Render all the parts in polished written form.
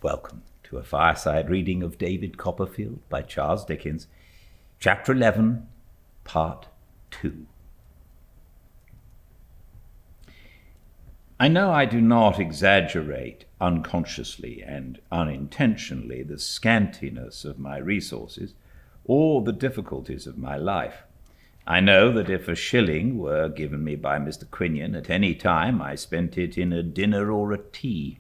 Welcome to a fireside reading of David Copperfield by Charles Dickens, Chapter 11, Part 2. I know I do not exaggerate unconsciously and unintentionally the scantiness of my resources or the difficulties of my life. I know that if a shilling were given me by Mr. Quinion at any time, I spent it in a dinner or a tea.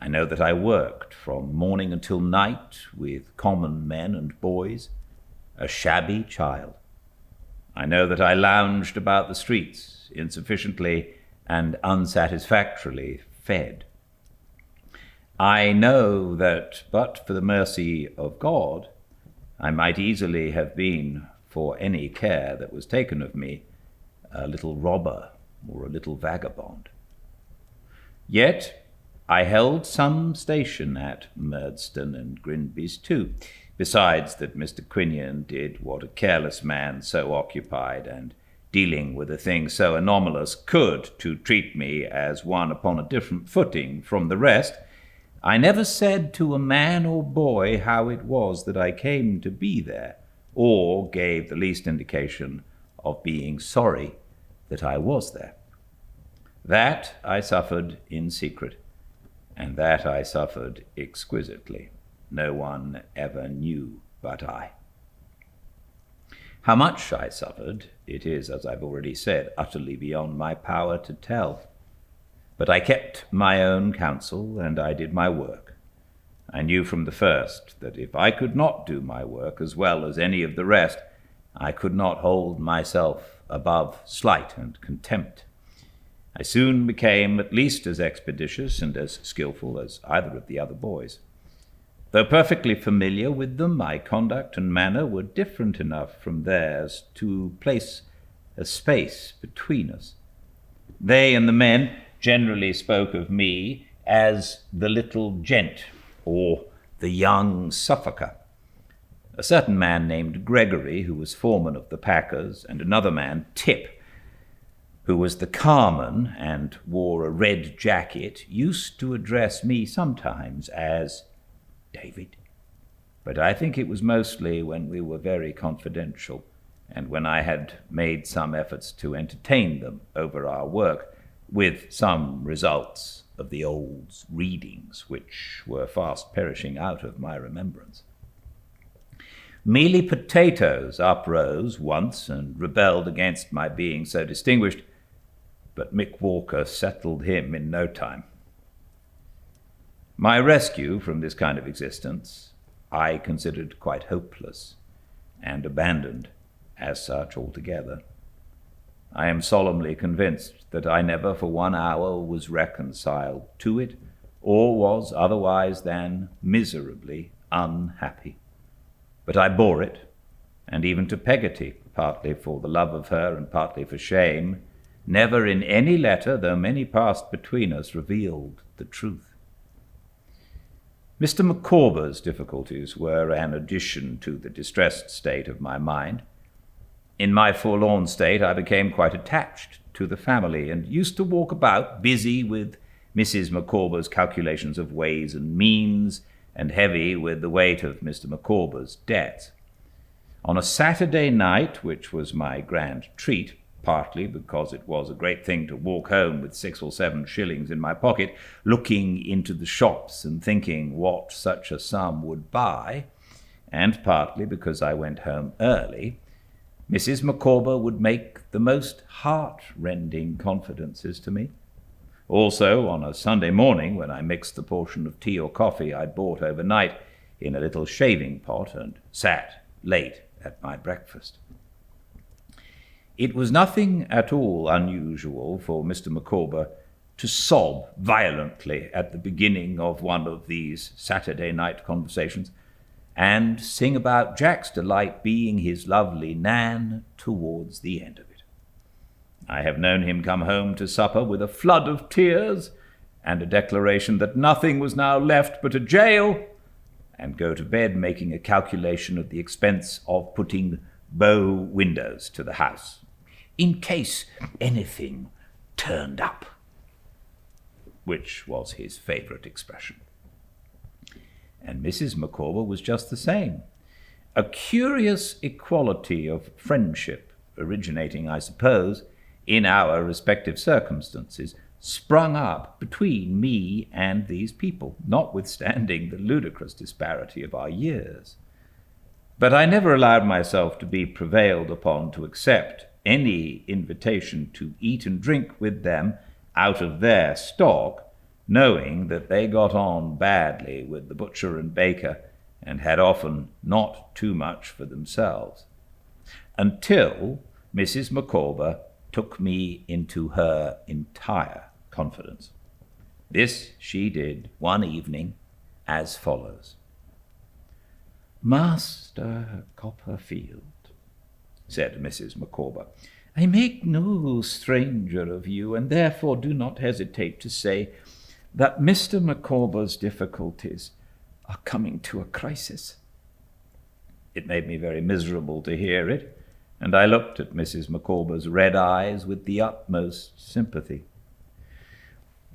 I know that I worked from morning until night with common men and boys, a shabby child. I know that I lounged about the streets, insufficiently and unsatisfactorily fed. I know that, but for the mercy of God, I might easily have been, for any care that was taken of me, a little robber or a little vagabond. Yet I held some station at Murdstone and Grinby's too, besides that Mr. Quinion did what a careless man so occupied and dealing with a thing so anomalous could, to treat me as one upon a different footing from the rest. I never said to a man or boy how it was that I came to be there, or gave the least indication of being sorry that I was there. That I suffered in secret, and that I suffered exquisitely. No one ever knew but I. How much I suffered, it is, as I've already said, utterly beyond my power to tell. But I kept my own counsel, and I did my work. I knew from the first that if I could not do my work as well as any of the rest, I could not hold myself above slight and contempt. I soon became at least as expeditious and as skilful as either of the other boys. Though perfectly familiar with them, my conduct and manner were different enough from theirs to place a space between us. They and the men generally spoke of me as the little gent, or the young Suffolker. A certain man named Gregory, who was foreman of the packers, and another man, Tip, who was the carman and wore a red jacket, used to address me sometimes as David. But I think it was mostly when we were very confidential, and when I had made some efforts to entertain them over our work, with some results of the old readings, which were fast perishing out of my remembrance. Mealy Potatoes uprose once and rebelled against my being so distinguished, but Mick Walker settled him in no time. My rescue from this kind of existence I considered quite hopeless, and abandoned as such altogether. I am solemnly convinced that I never for 1 hour was reconciled to it, or was otherwise than miserably unhappy. But I bore it, and even to Peggotty, partly for the love of her and partly for shame, never in any letter, though many passed between us, revealed the truth. Mr. Micawber's difficulties were an addition to the distressed state of my mind. In my forlorn state I became quite attached to the family, and used to walk about, busy with Mrs. Micawber's calculations of ways and means, and heavy with the weight of Mr. Micawber's debts. On a Saturday night, which was my grand treat, partly because it was a great thing to walk home with 6 or 7 shillings in my pocket, looking into the shops and thinking what such a sum would buy, and partly because I went home early, Mrs. Micawber would make the most heart-rending confidences to me. Also, on a Sunday morning, when I mixed the portion of tea or coffee I'd bought overnight in a little shaving pot and sat late at my breakfast. It was nothing at all unusual for Mr. Micawber to sob violently at the beginning of one of these Saturday night conversations, and sing about Jack's delight being his lovely Nan towards the end of it. I have known him come home to supper with a flood of tears and a declaration that nothing was now left but a jail, and go to bed making a calculation of the expense of putting bow windows to the house, in case anything turned up, which was his favorite expression. and Mrs. Micawber was just the same. A curious equality of friendship, originating, I suppose, in our respective circumstances, sprung up between me and these people, notwithstanding the ludicrous disparity of our years. But I never allowed myself to be prevailed upon to accept any invitation to eat and drink with them out of their stock, knowing that they got on badly with the butcher and baker and had often not too much for themselves, until Mrs. Micawber took me into her entire confidence. This she did one evening as follows. "Master Copperfield," said Mrs. Micawber, "I make no stranger of you, and therefore do not hesitate to say that Mr. Micawber's difficulties are coming to a crisis." It made me very miserable to hear it, and I looked at Mrs. Micawber's red eyes with the utmost sympathy.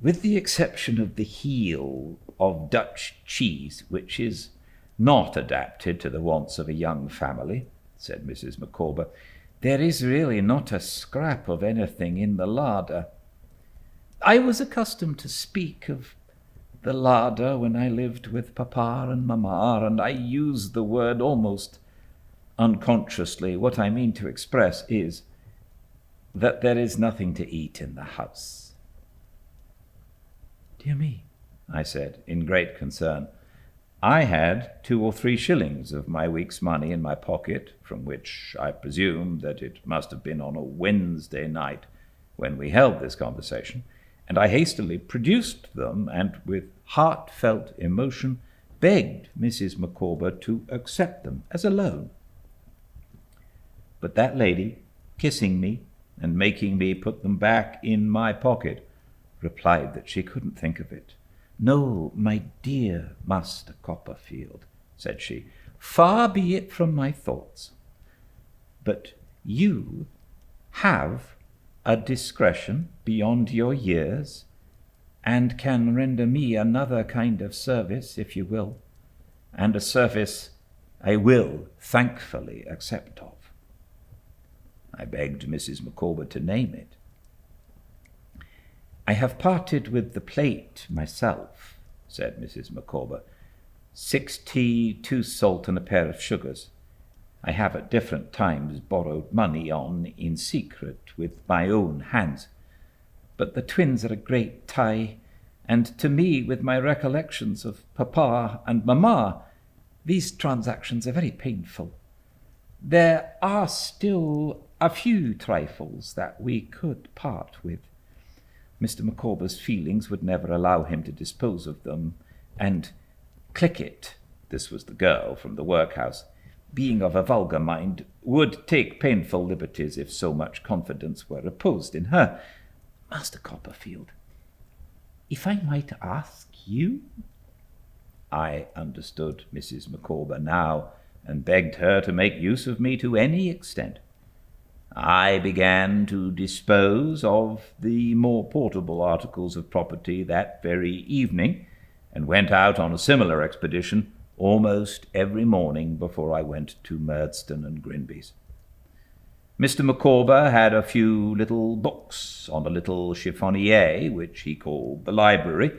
"With the exception of the heel of Dutch cheese, which is not adapted to the wants of a young family," said Mrs. Micawber, "there is really not a scrap of anything in the larder. I was accustomed to speak of the larder when I lived with Papa and Mamma, and I use the word almost unconsciously. What I mean to express is that there is nothing to eat in the house." "Dear me," I said, in great concern. I had 2 or 3 shillings of my week's money in my pocket, from which I presume that it must have been on a Wednesday night when we held this conversation, and I hastily produced them, and with heartfelt emotion begged Mrs. Micawber to accept them as a loan. But that lady, kissing me and making me put them back in my pocket, replied that she couldn't think of it. "No, my dear Master Copperfield," said she, "far be it from my thoughts. But you have a discretion beyond your years, and can render me another kind of service, if you will, and a service I will thankfully accept of." I begged Mrs. Micawber to name it. "I have parted with the plate myself," said Mrs. Micawber. 6 tea, 2 salt, and a pair of sugars. I have at different times borrowed money on in secret with my own hands. But the twins are a great tie, and to me, with my recollections of Papa and Mamma, these transactions are very painful. There are still a few trifles that we could part with. Mr. Micawber's feelings would never allow him to dispose of them, and Clickett, this was the girl from the workhouse, being of a vulgar mind, would take painful liberties if so much confidence were reposed in her. Master Copperfield, if I might ask you—" I understood Mrs. Micawber now, and begged her to make use of me to any extent. I began to dispose of the more portable articles of property that very evening, and went out on a similar expedition almost every morning before I went to Murdstone and Grinby's. Mr. Micawber had a few little books on a little chiffonier, which he called the library,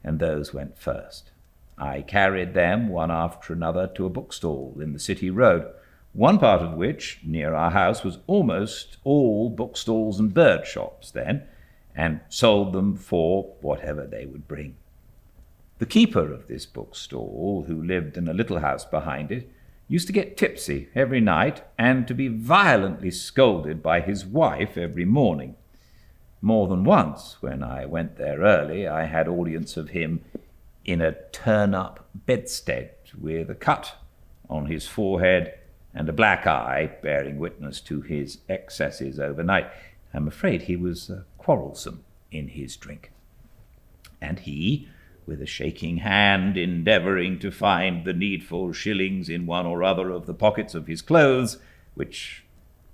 and those went first. I carried them one after another to a bookstall in the City Road, one part of which, near our house, was almost all bookstalls and bird shops then, and sold them for whatever they would bring. The keeper of this bookstall, who lived in a little house behind it, used to get tipsy every night and to be violently scolded by his wife every morning. More than once, when I went there early, I had audience of him in a turn-up bedstead with a cut on his forehead and a black eye bearing witness to his excesses overnight. I'm afraid he was quarrelsome in his drink. And he, with a shaking hand, endeavouring to find the needful shillings in one or other of the pockets of his clothes, which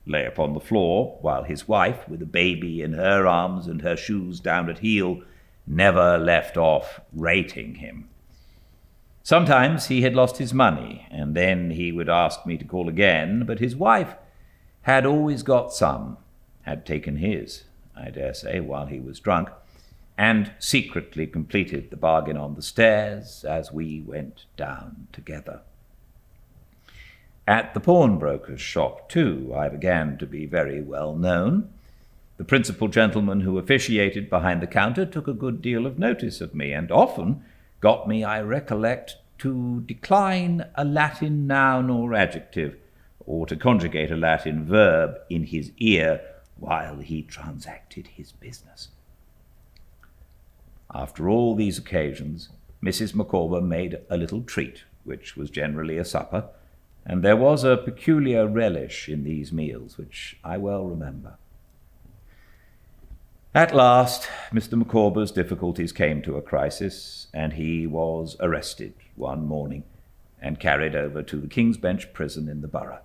lay upon the floor, while his wife, with a baby in her arms and her shoes down at heel, never left off rating him. Sometimes he had lost his money, and then he would ask me to call again, but his wife had always got some, had taken his, I dare say, while he was drunk, and secretly completed the bargain on the stairs as we went down together. At the pawnbroker's shop, too, I began to be very well known. The principal gentleman who officiated behind the counter took a good deal of notice of me, and often got me, I recollect, to decline a Latin noun or adjective, or to conjugate a Latin verb in his ear while he transacted his business. After all these occasions, Mrs. Micawber made a little treat, which was generally a supper, and there was a peculiar relish in these meals, which I well remember. At last, Mr. Micawber's difficulties came to a crisis, and he was arrested one morning and carried over to the King's Bench prison in the Borough.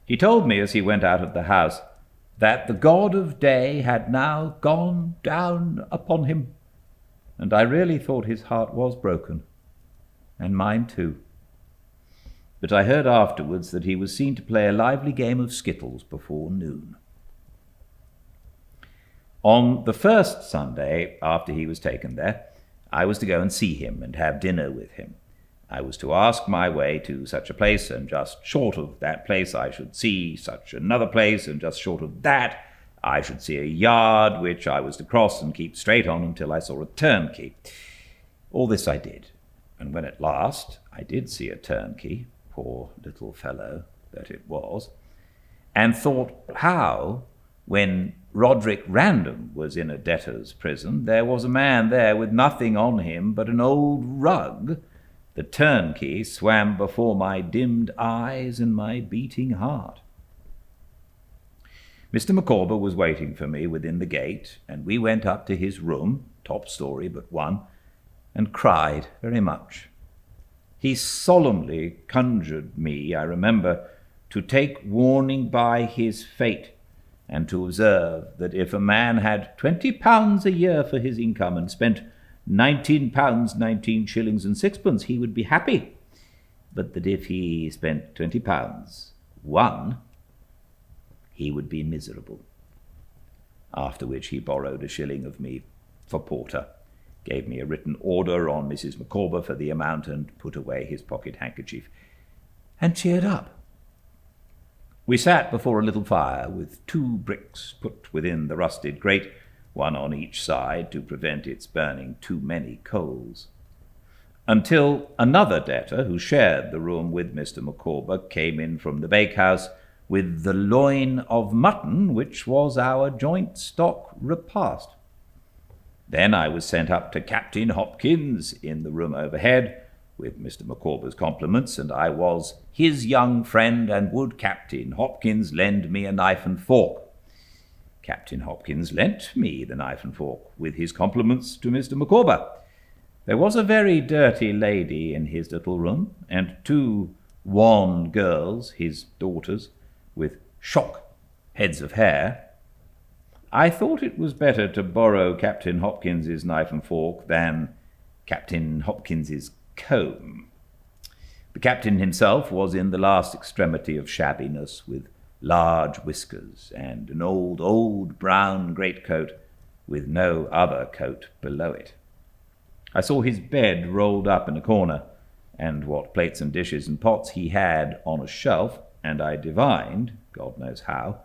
He told me as he went out of the house that the god of day had now gone down upon him, and I really thought his heart was broken, and mine too. But I heard afterwards that he was seen to play a lively game of skittles before noon. On the first Sunday after he was taken there, I was to go and see him and have dinner with him. I was to ask my way to such a place, and just short of that place I should see such another place, and just short of that I should see a yard which I was to cross and keep straight on until I saw a turnkey. All this I did, and when at last I did see a turnkey, poor little fellow that it was, and thought how, when Roderick Random was in a debtor's prison, there was a man there with nothing on him but an old rug, the turnkey swam before my dimmed eyes and my beating heart. Mr. Micawber was waiting for me within the gate, and we went up to his room, top story but one, and cried very much. He solemnly conjured me, I remember, to take warning by his fate, and to observe that if a man had £20 a year for his income and spent £19, 19 shillings and sixpence, he would be happy, but that if he spent £20, one, he would be miserable. After which he borrowed a shilling of me for porter, gave me a written order on Mrs. Micawber for the amount, and put away his pocket-handkerchief, and cheered up. We sat before a little fire, with 2 bricks put within the rusted grate, one on each side to prevent its burning too many coals, until another debtor, who shared the room with Mr. Micawber, came in from the bakehouse with the loin of mutton, which was our joint stock repast. Then I was sent up to Captain Hopkins in the room overhead, with Mr. Micawber's compliments, and I was his young friend, and would Captain Hopkins lend me a knife and fork. Captain Hopkins lent me the knife and fork, with his compliments to Mr. Micawber. There was a very dirty lady in his little room, and 2 wan girls, his daughters, with shock heads of hair. I thought it was better to borrow Captain Hopkins's knife and fork than Captain Hopkins's comb. The captain himself was in the last extremity of shabbiness, with large whiskers and an old brown greatcoat with no other coat below it. I saw his bed rolled up in a corner, and what plates and dishes and pots he had on a shelf, and I divined, God knows how,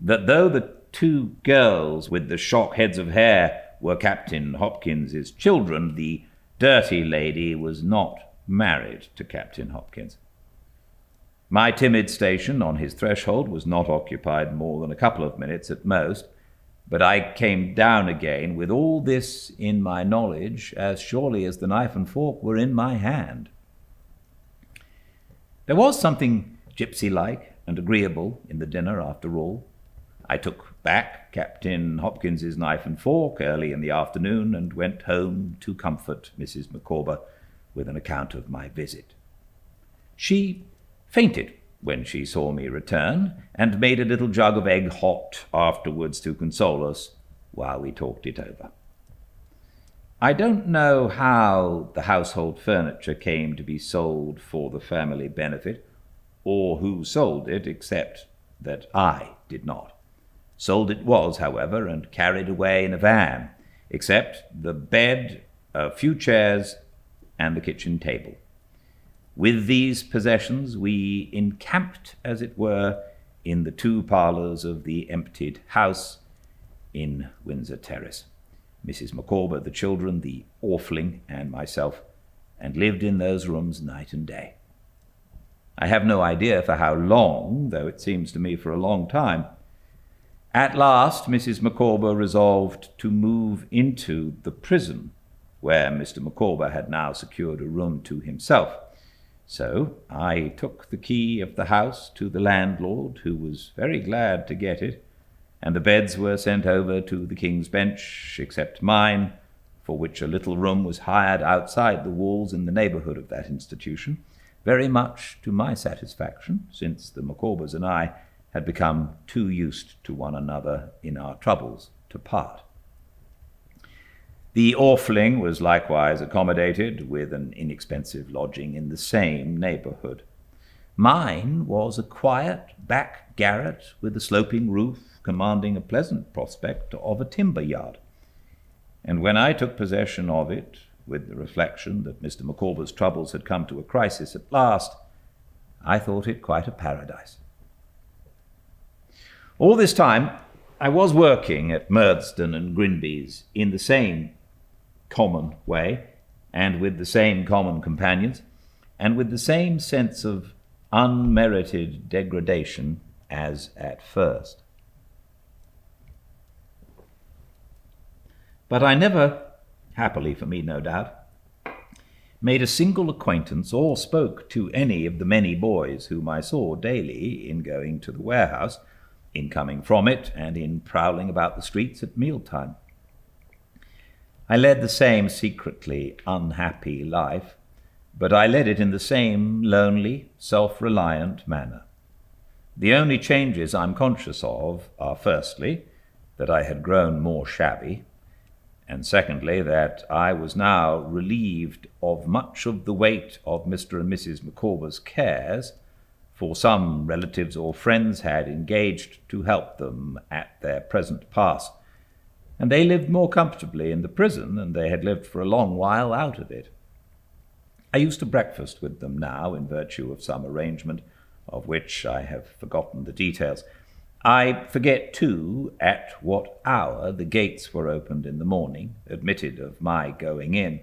that though the 2 girls with the shock heads of hair were Captain Hopkins's children, the dirty lady was not married to Captain Hopkins. My timid station on his threshold was not occupied more than a couple of minutes at most, but I came down again with all this in my knowledge as surely as the knife and fork were in my hand. There was something gipsy-like and agreeable in the dinner after all. I took back Captain Hopkins's knife and fork early in the afternoon, and went home to comfort Mrs. Micawber with an account of my visit. She fainted when she saw me return, and made a little jug of egg hot afterwards to console us while we talked it over. I don't know how the household furniture came to be sold for the family benefit, or who sold it, except that I did not. Sold it was, however, and carried away in a van, except the bed, a few chairs, and the kitchen table. With these possessions we encamped, as it were, in the 2 parlours of the emptied house in Windsor Terrace. Mrs. Micawber, the children, the Orfling, and myself, and lived in those rooms night and day. I have no idea for how long, though it seems to me for a long time. At last Mrs. Micawber resolved to move into the prison, where Mr. Micawber had now secured a room to himself. So I took the key of the house to the landlord, who was very glad to get it, and the beds were sent over to the King's Bench, except mine, for which a little room was hired outside the walls in the neighbourhood of that institution, very much to my satisfaction, since the Micawbers and I had become too used to one another in our troubles to part. The Orfling was likewise accommodated with an inexpensive lodging in the same neighbourhood. Mine was a quiet back garret with a sloping roof commanding a pleasant prospect of a timber yard, and when I took possession of it, with the reflection that Mr. Micawber's troubles had come to a crisis at last, I thought it quite a paradise. All this time I was working at Murdstone and Grinby's in the same common way, and with the same common companions, and with the same sense of unmerited degradation as at first. But I never, happily for me no doubt, made a single acquaintance or spoke to any of the many boys whom I saw daily in going to the warehouse, in coming from it, and in prowling about the streets at mealtime. I led the same secretly unhappy life, but I led it in the same lonely, self-reliant manner. The only changes I'm conscious of are, firstly, that I had grown more shabby, and secondly, that I was now relieved of much of the weight of Mr. and Mrs. Micawber's cares, for some relatives or friends had engaged to help them at their present pass, and they lived more comfortably in the prison than they had lived for a long while out of it. I used to breakfast with them now, in virtue of some arrangement, of which I have forgotten the details. I forget, too, at what hour the gates were opened in the morning, admitted of my going in.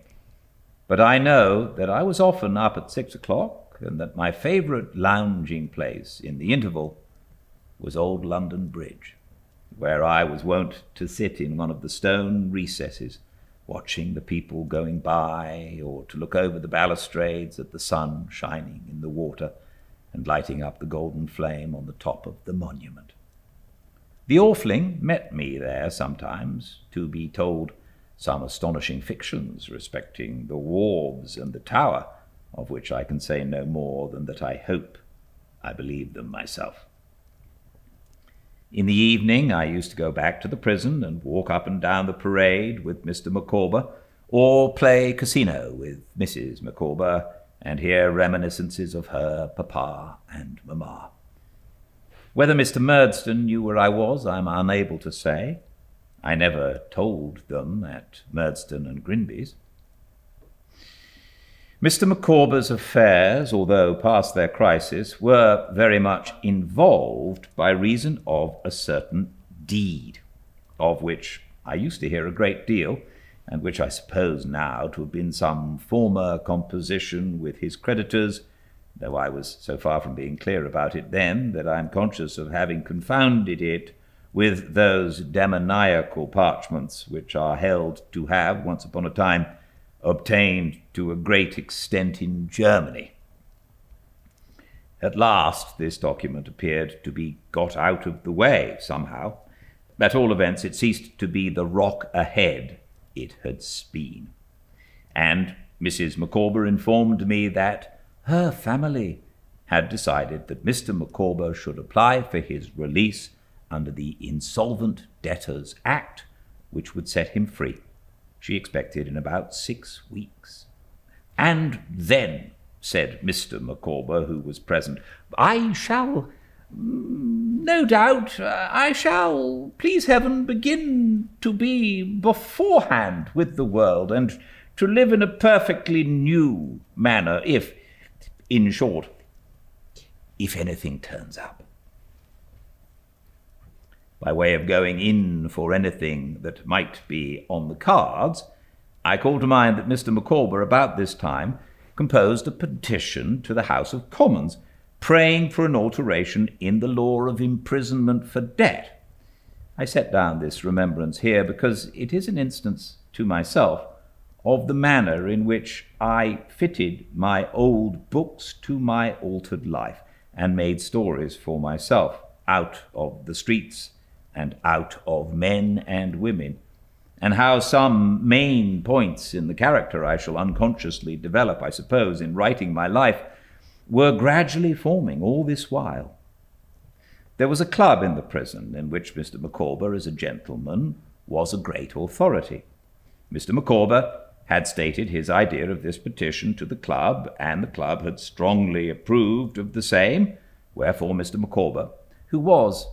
But I know that I was often up at 6 o'clock, and that my favourite lounging place in the interval was old London Bridge, where I was wont to sit in one of the stone recesses, watching the people going by, or to look over the balustrades at the sun shining in the water and lighting up the golden flame on the top of the monument. The Orfling met me there sometimes, to be told some astonishing fictions respecting the wharves and the tower, of which I can say no more than that I hope I believe them myself. In the evening I used to go back to the prison and walk up and down the parade with Mr. Micawber, or play casino with Mrs. Micawber, and hear reminiscences of her papa and mamma. Whether Mr. Murdstone knew where I was, I am unable to say. I never told them at Murdstone and Grinby's. Mr. Micawber's affairs, although past their crisis, were very much involved by reason of a certain deed, of which I used to hear a great deal, and which I suppose now to have been some former composition with his creditors, though I was so far from being clear about it then that I am conscious of having confounded it with those demoniacal parchments which are held to have, once upon a time, obtained to a great extent in Germany. At last this document appeared to be got out of the way somehow. At all events, it ceased to be the rock ahead it had been, and Mrs. Micawber informed me that her family had decided that Mr. Micawber should apply for his release under the Insolvent Debtors Act, which would set him free, she expected in about 6 weeks. "And then," said Mr. Micawber, who was present, "I shall, no doubt, I shall, please heaven, begin to be beforehand with the world, and to live in a perfectly new manner, if, in short, if anything turns up." By way of going in for anything that might be on the cards, I call to mind that Mr. Micawber, about this time, composed a petition to the House of Commons, praying for an alteration in the law of imprisonment for debt. I set down this remembrance here because it is an instance to myself of the manner in which I fitted my old books to my altered life, and made stories for myself out of the streets and out of men and women, and how some main points in the character I shall unconsciously develop, I suppose, in writing my life, were gradually forming all this while. There was a club in the prison in which Mr. Micawber, as a gentleman, was a great authority. Mr. Micawber had stated his idea of this petition to the club, and the club had strongly approved of the same, wherefore Mr. Micawber, who was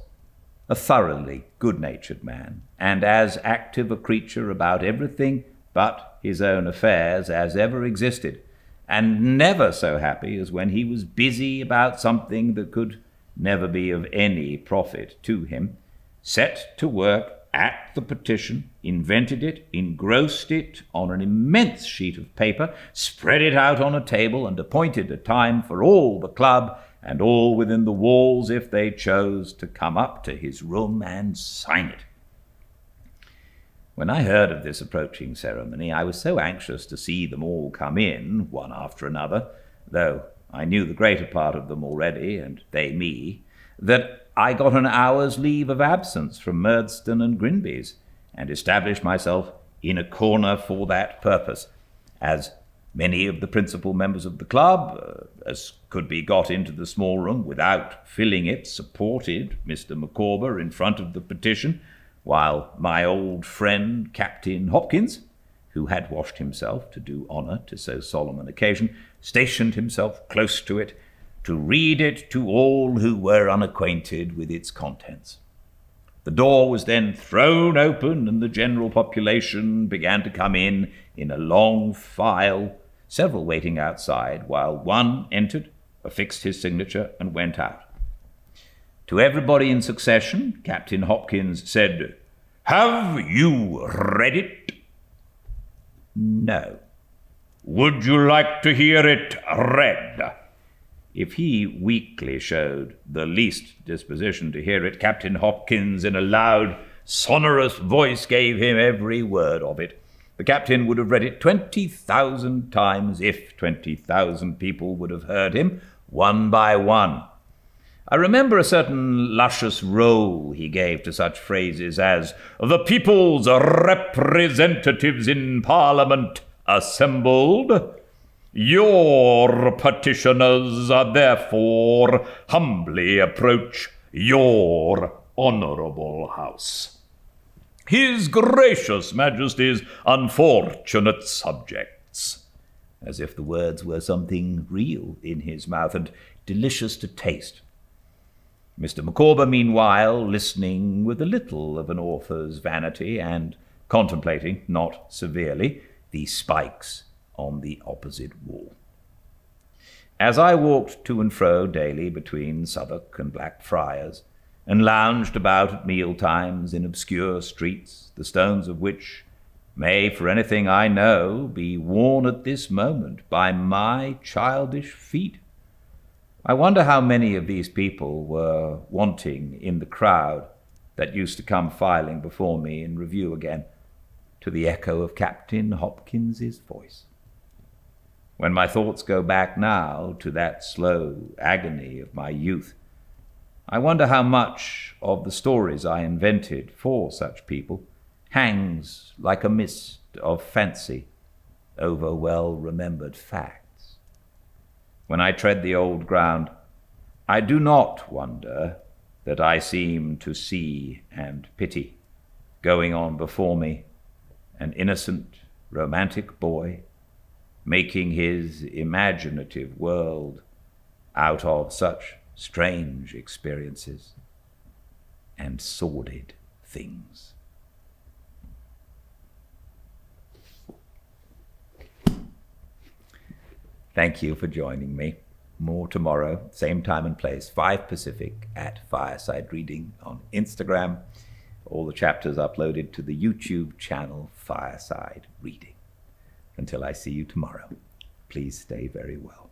a thoroughly good-natured man, and as active a creature about everything but his own affairs as ever existed, and never so happy as when he was busy about something that could never be of any profit to him, set to work at the petition, invented it, engrossed it on an immense sheet of paper, spread it out on a table, and appointed a time for all the club and all within the walls, if they chose, to come up to his room and sign it. When I heard of this approaching ceremony, I was so anxious to see them all come in, one after another, though I knew the greater part of them already, and they me, that I got an hour's leave of absence from Murdstone and Grinby's, and established myself in a corner for that purpose, as many of the principal members of the club, as could be got into the small room without filling it, supported Mr. Micawber in front of the petition, while my old friend Captain Hopkins, who had washed himself to do honour to so solemn an occasion, stationed himself close to it to read it to all who were unacquainted with its contents. The door was then thrown open, and the general population began to come in a long file, several waiting outside, while one entered, affixed his signature, and went out. To everybody in succession, Captain Hopkins said, "Have you read it?" "No." "Would you like to hear it read?" If he weakly showed the least disposition to hear it, Captain Hopkins, in a loud, sonorous voice, gave him every word of it. The captain would have read it 20,000 times if 20,000 people would have heard him, one by one. I remember a certain luscious roll he gave to such phrases as "the people's representatives in Parliament assembled. Your petitioners therefore humbly approach your honourable house. His gracious Majesty's unfortunate subjects," as if the words were something real in his mouth and delicious to taste. Mr. Micawber, meanwhile, listening with a little of an author's vanity, and contemplating, not severely, the spikes on the opposite wall. As I walked to and fro daily between Southwark and Blackfriars, and lounged about at meal times in obscure streets, the stones of which may, for anything I know, be worn at this moment by my childish feet, I wonder how many of these people were wanting in the crowd that used to come filing before me in review again, to the echo of Captain Hopkins's voice. When my thoughts go back now to that slow agony of my youth, I wonder how much of the stories I invented for such people hangs like a mist of fancy over well-remembered facts. When I tread the old ground, I do not wonder that I seem to see and pity going on before me, an innocent, romantic boy, making his imaginative world out of such strange experiences and sordid things. Thank you for joining me. More tomorrow, same time and place, 5 Pacific at Fireside Reading on Instagram. All the chapters uploaded to the YouTube channel Fireside Reading. Until I see you tomorrow, please stay very well.